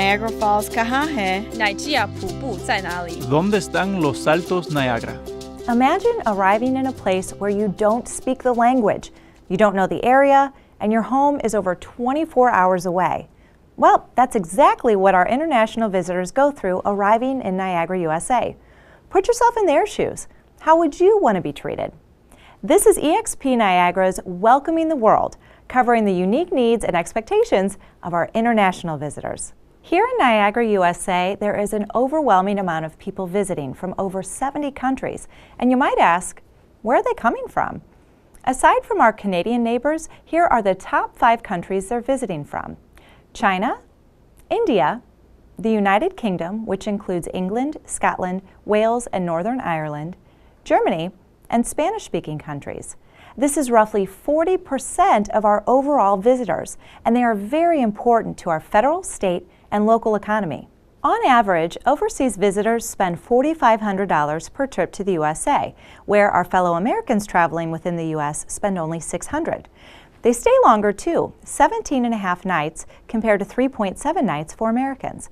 Niagara Falls कहाँ है? 乃基亚瀑布在哪里 ¿Dónde están los Saltos Niagara? Imagine arriving in a place where you don't speak the language, you don't know the area, and your home is over 24 hours away. Well, that's exactly what our international visitors go through arriving in Niagara, USA. Put yourself in their shoes. How would you want to be treated? This is EXP Niagara's Welcoming the World, covering the unique needs and expectations of our international visitors. Here in Niagara, USA, there is an overwhelming amount of people visiting from over 70 countries. And you might ask, where are they coming from? Aside from our Canadian neighbors, here are the top 5 countries they're visiting from: China, India, the United Kingdom, which includes England, Scotland, Wales, and Northern Ireland, Germany, and Spanish-speaking countries. This is roughly 40% of our overall visitors, and they are very important to our federal, state, and local economy. On average, overseas visitors spend $4,500 per trip to the USA, where our fellow Americans traveling within the U.S. spend only $600. They stay longer too, 17.5 nights compared to 3.7 nights for Americans.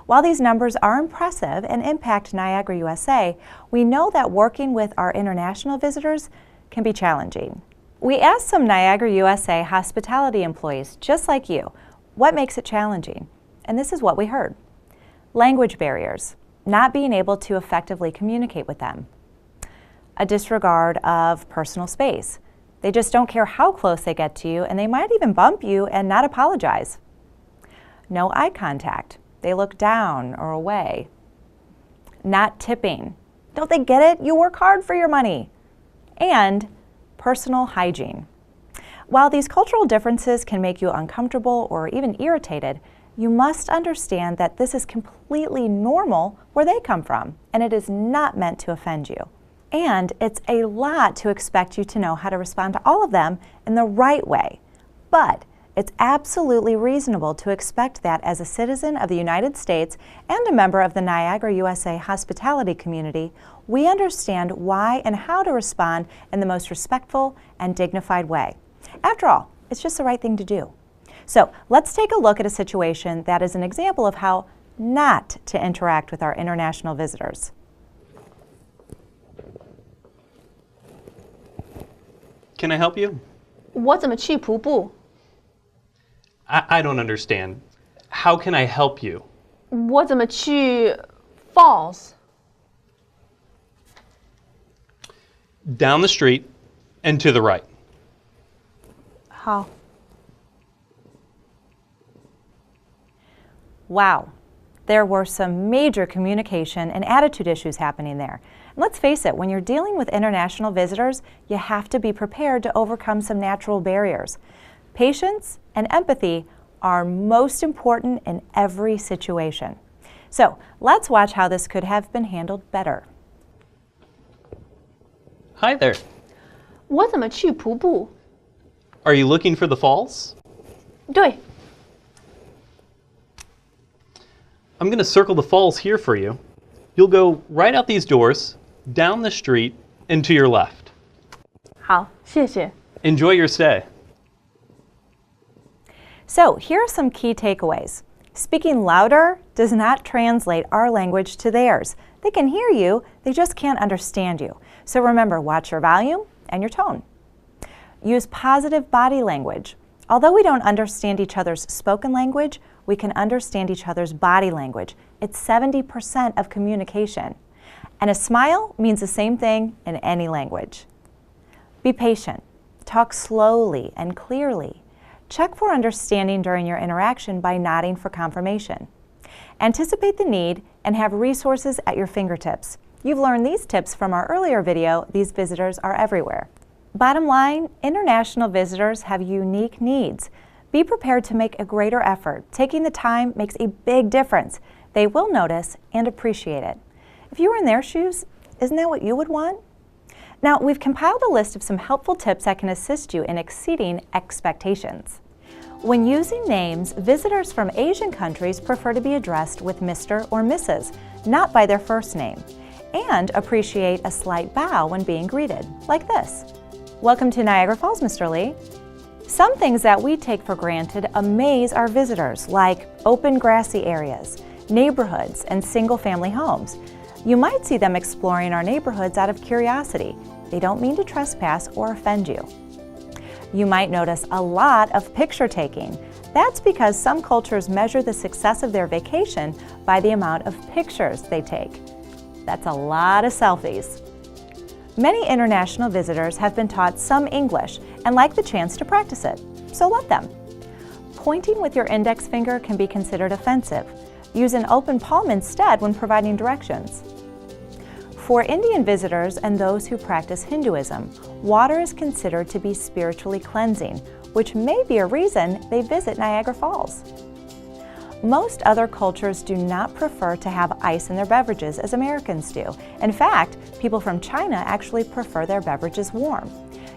While these numbers are impressive and impact Niagara, USA, we know that working with our international visitors can be challenging. We asked some Niagara, USA hospitality employees, just like you, what makes it challenging? And this is what we heard. Language barriers, not being able to effectively communicate with them. A disregard of personal space. They just don't care how close they get to you, and they might even bump you and not apologize. No eye contact. They look down or away. Not tipping. Don't they get it? You work hard for your money. And personal hygiene. While these cultural differences can make you uncomfortable or even irritated, you must understand that this is completely normal where they come from, and it is not meant to offend you. And it's a lot to expect you to know how to respond to all of them in the right way. But it's absolutely reasonable to expect that as a citizen of the United States and a member of the Niagara, USA hospitality community, we understand why and how to respond in the most respectful and dignified way. After all, it's just the right thing to do. So let's take a look at a situation that is an example of how not to interact with our international visitors. Can I help you? 我怎么去瀑布 I don't understand. How can I help you? 我怎么去 falls Down the street and to the right. 好。Wow, there were some major communication and attitude issues happening there. And let's face it, when you're dealing with international visitors, you have to be prepared to overcome some natural barriers. Patience and empathy are most important in every situation. So let's watch how this could have been handled better. Hi there. 我怎么去瀑布 Are you looking for the falls? 对 I'm going to circle the falls here for you. You'll go right out these doors, down the street, and to your left. 好谢谢 Enjoy your stay. So here are some key takeaways. Speaking louder does not translate our language to theirs. They can hear you, they just can't understand you. So remember, watch your volume and your tone. Use positive body language. Although we don't understand each other's spoken language, we can understand each other's body language. It's 70% of communication. And a smile means the same thing in any language. Be patient. Talk slowly and clearly. Check for understanding during your interaction by nodding for confirmation. Anticipate the need and have resources at your fingertips. You've learned these tips from our earlier video. These visitors are everywhere. Bottom line, international visitors have unique needs. Be prepared to make a greater effort. Taking the time makes a big difference. They will notice and appreciate it. If you were in their shoes, isn't that what you would want? Now, we've compiled a list of some helpful tips that can assist you in exceeding expectations. When using names, visitors from Asian countries prefer to be addressed with Mr. or Mrs., not by their first name, and appreciate a slight bow when being greeted, like this. Welcome to Niagara Falls, Mr. Lee. Some things that we take for granted amaze our visitors, like open grassy areas, neighborhoods, and single-family homes. You might see them exploring our neighborhoods out of curiosity. They don't mean to trespass or offend you. You might notice a lot of picture taking. That's because some cultures measure the success of their vacation by the amount of pictures they take. That's a lot of selfies. Many international visitors have been taught some English and like the chance to practice it, so let them. Pointing with your index finger can be considered offensive. Use an open palm instead when providing directions. For Indian visitors and those who practice Hinduism, water is considered to be spiritually cleansing, which may be a reason they visit Niagara Falls. Most other cultures do not prefer to have ice in their beverages as Americans do. In fact, people from China actually prefer their beverages warm.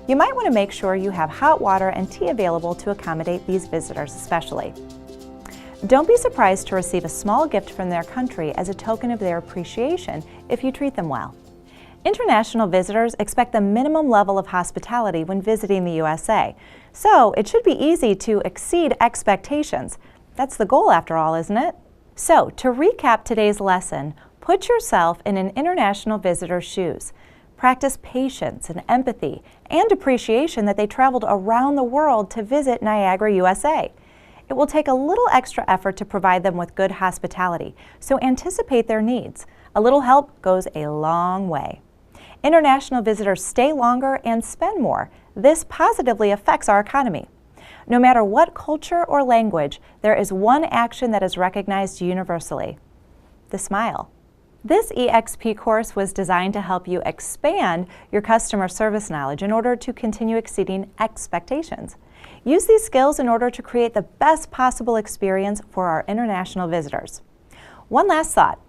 You might want to make sure you have hot water and tea available to accommodate these visitors especially. Don't be surprised to receive a small gift from their country as a token of their appreciation if you treat them well. International visitors expect the minimum level of hospitality when visiting the USA, so it should be easy to exceed expectations. That's the goal after all, isn't it? So, to recap today's lesson, put yourself in an international visitor's shoes. Practice patience and empathy and appreciation that they traveled around the world to visit Niagara, USA. It will take a little extra effort to provide them with good hospitality, so anticipate their needs. A little help goes a long way. International visitors stay longer and spend more. This positively affects our economy. No matter what culture or language, there is one action that is recognized universally: the smile. This EXP course was designed to help you expand your customer service knowledge in order to continue exceeding expectations. Use these skills in order to create the best possible experience for our international visitors. One last thought.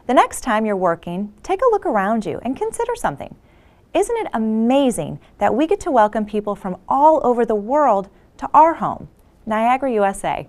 The next time you're working, take a look around you and consider something. Isn't it amazing that we get to welcome people from all over the world to our home, Niagara, USA?